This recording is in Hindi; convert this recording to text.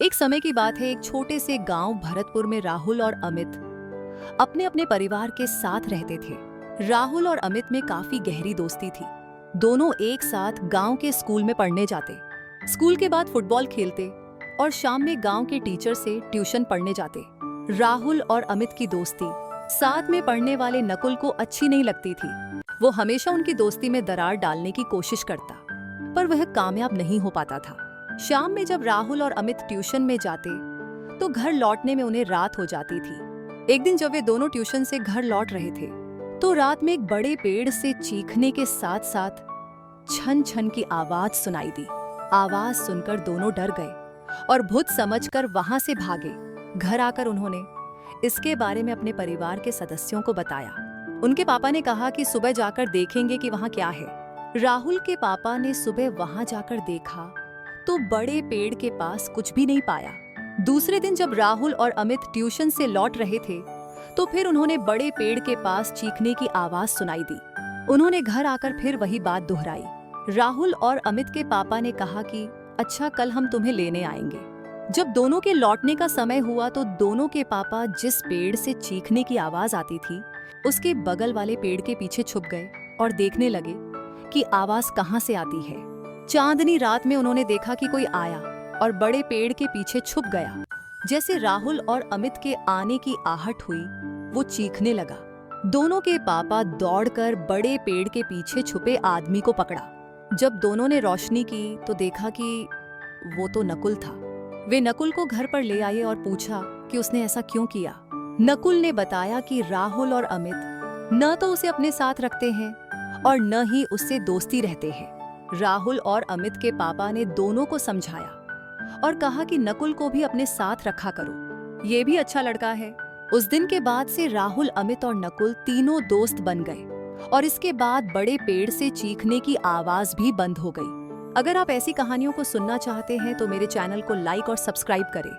एक समय की बात है, एक छोटे से गांव भरतपुर में राहुल और अमित अपने अपने परिवार के साथ रहते थे। राहुल और अमित में काफी गहरी दोस्ती थी। दोनों एक साथ गांव के स्कूल में पढ़ने जाते, स्कूल के बाद फुटबॉल खेलते और शाम में गांव के टीचर से ट्यूशन पढ़ने जाते। राहुल और अमित की दोस्ती साथ में पढ़ने वाले नकुल को अच्छी नहीं लगती थी। वो हमेशा उनकी दोस्ती में दरार डालने की कोशिश करता, पर वह कामयाब नहीं हो पाता था। शाम में जब राहुल और अमित ट्यूशन में जाते तो घर लौटने में उन्हें रात हो जाती थी। एक दिन जब वे दोनों ट्यूशन से घर लौट रहे थे तो रात में एक बड़े पेड़ से चीखने के साथ साथ छन छन की आवाज सुनाई दी। आवाज सुनकर दोनों डर गए और भूत समझकर वहां से भागे। घर आकर उन्होंने इसके बारे में अपने परिवार के सदस्यों को बताया। उनके पापा ने कहा कि सुबह जाकर देखेंगे कि वहां क्या है। राहुल के पापा ने सुबह वहां जाकर देखा तो बड़े पेड़ के पास कुछ भी नहीं पाया। दूसरे दिन जब राहुल और अमित ट्यूशन से लौट रहे थे तो फिर उन्होंने बड़े पेड़ के पास चीखने की आवाज सुनाई दी। उन्होंने घर आकर फिर वही बात दोहराई। राहुल और अमित के पापा ने कहा कि अच्छा, कल हम तुम्हें लेने आएंगे। जब दोनों के लौटने का समय हुआ तो दोनों के पापा जिस पेड़ से चीखने की आवाज आती थी उसके बगल वाले पेड़ के पीछे छुप गए और देखने लगे कि आवाज कहां से आती है। चांदनी रात में उन्होंने देखा कि कोई आया और बड़े पेड़ के पीछे छुप गया। जैसे राहुल और अमित के आने की आहट हुई, वो चीखने लगा। दोनों के पापा दौड़कर बड़े पेड़ के पीछे छुपे आदमी को पकड़ा। जब दोनों ने रोशनी की तो देखा कि वो तो नकुल था। वे नकुल को घर पर ले आए और पूछा कि उसने ऐसा क्यों किया। नकुल ने बताया कि राहुल और अमित न तो उसे अपने साथ रखते हैं और न ही उससे दोस्ती रहते हैं। राहुल और अमित के पापा ने दोनों को समझाया और कहा कि नकुल को भी अपने साथ रखा करो, ये भी अच्छा लड़का है। उस दिन के बाद से राहुल, अमित और नकुल तीनों दोस्त बन गए और इसके बाद बड़े पेड़ से चीखने की आवाज भी बंद हो गई। अगर आप ऐसी कहानियों को सुनना चाहते हैं तो मेरे चैनल को लाइक और सब्सक्राइब करें।